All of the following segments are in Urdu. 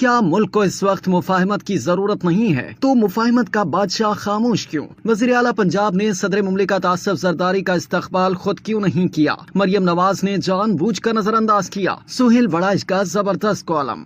کیا ملک کو اس وقت مفاہمت کی ضرورت نہیں ہے تو مفاہمت کا بادشاہ خاموش کیوں؟ وزیر اعلیٰ پنجاب نے صدر مملکت آصف زرداری کا استقبال خود کیوں نہیں کیا؟ مریم نواز نے جان بوجھ کر نظر انداز کیا۔ سہیل وڑائچ کا زبردست کالم۔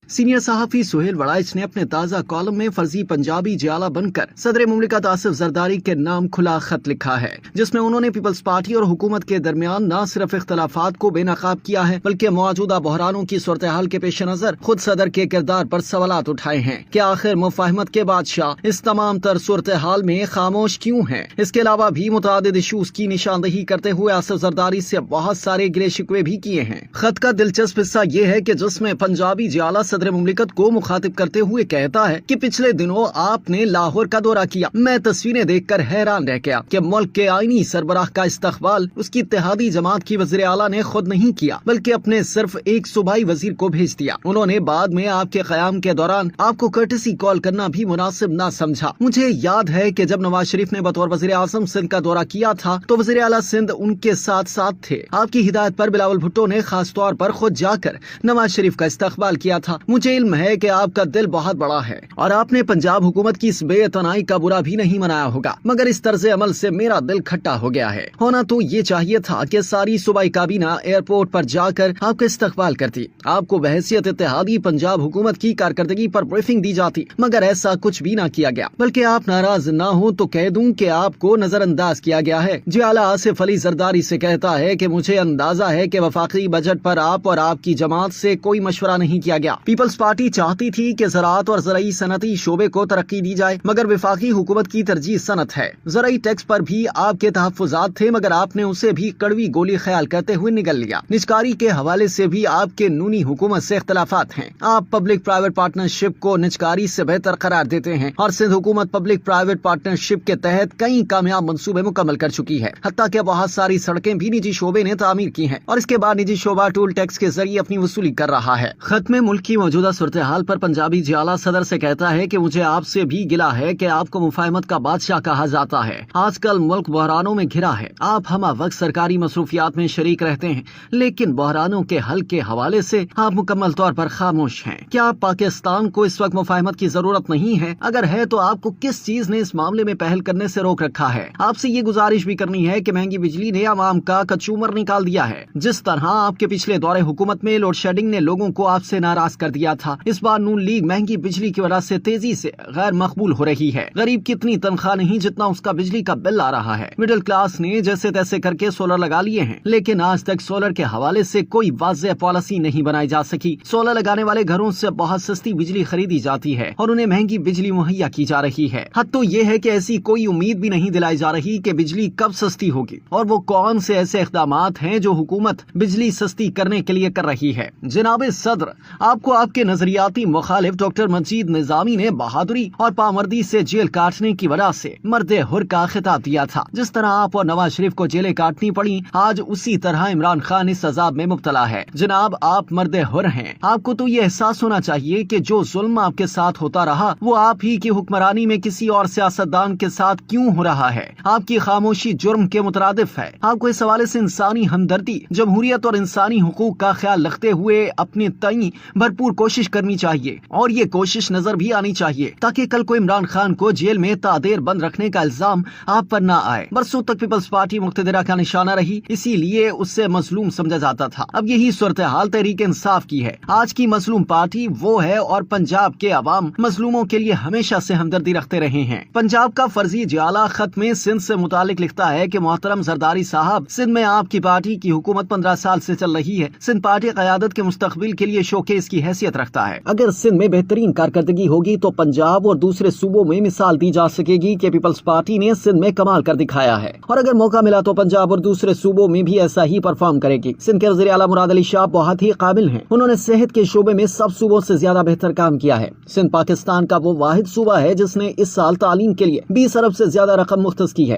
سینئر صحافی سہیل وڑائچ نے اپنے تازہ کالم میں فرضی پنجابی جیالہ بن کر صدر مملکت آصف زرداری کے نام کھلا خط لکھا ہے، جس میں انہوں نے پیپلز پارٹی اور حکومت کے درمیان نہ صرف اختلافات کو بے نقاب کیا ہے بلکہ موجودہ بحرانوں کی صورتحال کے پیش نظر خود صدر کے کردار پر سوالات اٹھائے ہیں کہ آخر مفاہمت کے بادشاہ اس تمام تر صورتحال میں خاموش کیوں ہیں۔ اس کے علاوہ بھی متعدد ایشوز کی نشاندہی کرتے ہوئے آصف زرداری سے بہت سارے گلے شکوے بھی کیے ہیں۔ خط کا دلچسپ حصہ یہ ہے کہ جس میں پنجابی جیالہ صدر مملکت کو مخاطب کرتے ہوئے کہتا ہے کہ پچھلے دنوں آپ نے لاہور کا دورہ کیا، میں تصویریں دیکھ کر حیران رہ گیا کہ ملک کے آئینی سربراہ کا استقبال اس کی اتحادی جماعت کی وزیر اعلیٰ نے خود نہیں کیا بلکہ اپنے صرف ایک صوبائی وزیر کو بھیج دیا۔ انہوں نے بعد میں آپ کے قیام کے دوران آپ کو کرٹسی کال کرنا بھی مناسب نہ سمجھا۔ مجھے یاد ہے کہ جب نواز شریف نے بطور وزیر اعظم سندھ کا دورہ کیا تھا تو وزیر اعلیٰ سندھ ان کے ساتھ تھے۔ آپ کی ہدایت پر بلاول بھٹو نے خاص طور پر خود جا کر نواز شریف کا استقبال کیا تھا۔ مجھے علم ہے کہ آپ کا دل بہت بڑا ہے اور آپ نے پنجاب حکومت کی اس بے اعتنائی کا برا بھی نہیں منایا ہوگا، مگر اس طرز عمل سے میرا دل کھٹا ہو گیا ہے۔ ہونا تو یہ چاہیے تھا کہ ساری صوبائی کابینہ ایئرپورٹ پر جا کر آپ کا استقبال کرتی، آپ کو بحیثیت اتحادی پنجاب حکومت کی کارکردگی پر بریفنگ دی جاتی، مگر ایسا کچھ بھی نہ کیا گیا۔ بلکہ آپ ناراض نہ ہوں تو کہہ دوں کہ آپ کو نظر انداز کیا گیا ہے۔ جیالہ آصف علی زرداری سے کہتا ہے کہ مجھے اندازہ ہے کہ وفاقی بجٹ پر آپ اور آپ کی جماعت سے کوئی مشورہ نہیں کیا گیا۔ پیپلز پارٹی چاہتی تھی کہ زراعت اور زرعی صنعتی شعبے کو ترقی دی جائے، مگر وفاقی حکومت کی ترجیح صنعت ہے۔ زرعی ٹیکس پر بھی آپ کے تحفظات تھے، مگر آپ نے اسے بھی کڑوی گولی خیال کرتے ہوئے نگل لیا۔ نجکاری کے حوالے سے بھی آپ کے نونی حکومت سے اختلافات ہیں۔ آپ پبلک پرائیویٹ پارٹنرشپ کو نجکاری سے بہتر قرار دیتے ہیں اور سندھ حکومت پبلک پرائیویٹ پارٹنرشپ کے تحت کئی کامیاب منصوبے مکمل کر چکی ہے، حتیٰ کہ بہت ساری سڑکیں بھی نجی شعبے نے تعمیر کی ہیں اور اس کے بعد نجی شعبہ ٹول ٹیکس کے ذریعے اپنی وصولی کر رہا ہے۔ خط میں ملک کی موجودہ صورتحال پر پنجابی جیالہ صدر سے کہتا ہے کہ مجھے آپ سے بھی گلہ ہے کہ آپ کو مفاہمت کا بادشاہ کہا جاتا ہے۔ آج کل ملک بحرانوں میں گھرا ہے، آپ ہمہ وقت سرکاری مصروفیات میں شریک رہتے ہیں، لیکن بحرانوں کے حل کے حوالے سے آپ مکمل طور پر خاموش ہیں۔ کیا پاکستان کو اس وقت مفاہمت کی ضرورت نہیں ہے؟ اگر ہے تو آپ کو کس چیز نے اس معاملے میں پہل کرنے سے روک رکھا ہے؟ آپ سے یہ گزارش بھی کرنی ہے کہ مہنگی بجلی نے عوام کا کچومر نکال دیا ہے۔ جس طرح آپ کے پچھلے دور حکومت میں لوڈ شیڈنگ نے لوگوں کو آپ سے ناراض کر دیا تھا، اس بار نون لیگ مہنگی بجلی کی وجہ سے تیزی سے غیر مقبول ہو رہی ہے۔ غریب کی اتنی تنخواہ نہیں جتنا اس کا بجلی کا بل آ رہا ہے۔ مڈل کلاس نے جیسے تیسے کر کے سولر لگا لیے ہیں، لیکن آج تک سولر کے حوالے سے کوئی واضح پالیسی نہیں بنائی جا سکی۔ سولر لگانے والے گھروں سے بہت سستی بجلی خریدی جاتی ہے اور انہیں مہنگی بجلی مہیا کی جا رہی ہے۔ حد تو یہ ہے کہ ایسی کوئی امید بھی نہیں دلائی جا رہی کہ بجلی کب سستی ہوگی، اور وہ کون سے ایسے اقدامات ہیں جو حکومت بجلی سستی کرنے کے لیے کر رہی ہے۔ جناب صدر، آپ کو آپ کے نظریاتی مخالف ڈاکٹر مجید نظامی نے بہادری اور پامردی سے جیل کاٹنے کی وجہ سے مرد حر کا خطاب دیا تھا۔ جس طرح آپ اور نواز شریف کو جیلیں کاٹنی پڑی، آج اسی طرح عمران خان اس عذاب میں مبتلا ہے۔ جناب، آپ مرد حر ہیں، آپ کو تو یہ احساس ہونا چاہیے کہ جو ظلم آپ کے ساتھ ہوتا رہا وہ آپ ہی کی حکمرانی میں کسی اور سیاستدان کے ساتھ کیوں ہو رہا ہے۔ آپ کی خاموشی جرم کے مترادف ہے۔ آپ کو اس حوالے سے انسانی ہمدردی، جمہوریت اور انسانی حقوق کا خیال رکھتے ہوئے اپنے تئیں بھرپور کوشش کرنی چاہیے، اور یہ کوشش نظر بھی آنی چاہیے تاکہ کل کو عمران خان کو جیل میں تعدیر بند رکھنے کا الزام آپ پر نہ آئے۔ برسوں تک پیپلز پارٹی مقتدرہ کا نشانہ رہی، اسی لیے اس سے مظلوم سمجھا جاتا تھا۔ اب یہی صورتحال تحریک انصاف کی ہے۔ آج کی مظلوم پارٹی وہ ہے اور پنجاب کے عوام مظلوموں کے لیے ہمیشہ سے ہمدردی رکھتے رہے ہیں۔ پنجاب کا فرضی جیالہ خط میں سندھ سے متعلق لکھتا ہے کہ محترم زرداری صاحب، سندھ میں آپ کی پارٹی کی حکومت 15 سال سے چل رہی ہے۔ سندھ پارٹی قیادت کے مستقبل کے لیے شوکیس کی حیثیت رکھتا ہے۔ اگر سندھ میں بہترین کارکردگی ہوگی تو پنجاب اور دوسرے صوبوں میں مثال دی جا سکے گی کہ پیپلز پارٹی نے سندھ میں کمال کر دکھایا ہے، اور اگر موقع ملا تو پنجاب اور دوسرے صوبوں میں بھی ایسا ہی پرفارم کرے گی۔ سندھ کے وزیر اعلیٰ مراد علی شاہ بہت ہی قابل ہیں، انہوں نے صحت کے شعبے میں سب صوبوں سے زیادہ بہتر کام کیا ہے۔ سندھ پاکستان کا وہ واحد صوبہ ہے جس نے اس سال تعلیم کے لیے 20 ارب سے زیادہ رقم مختص کی ہے۔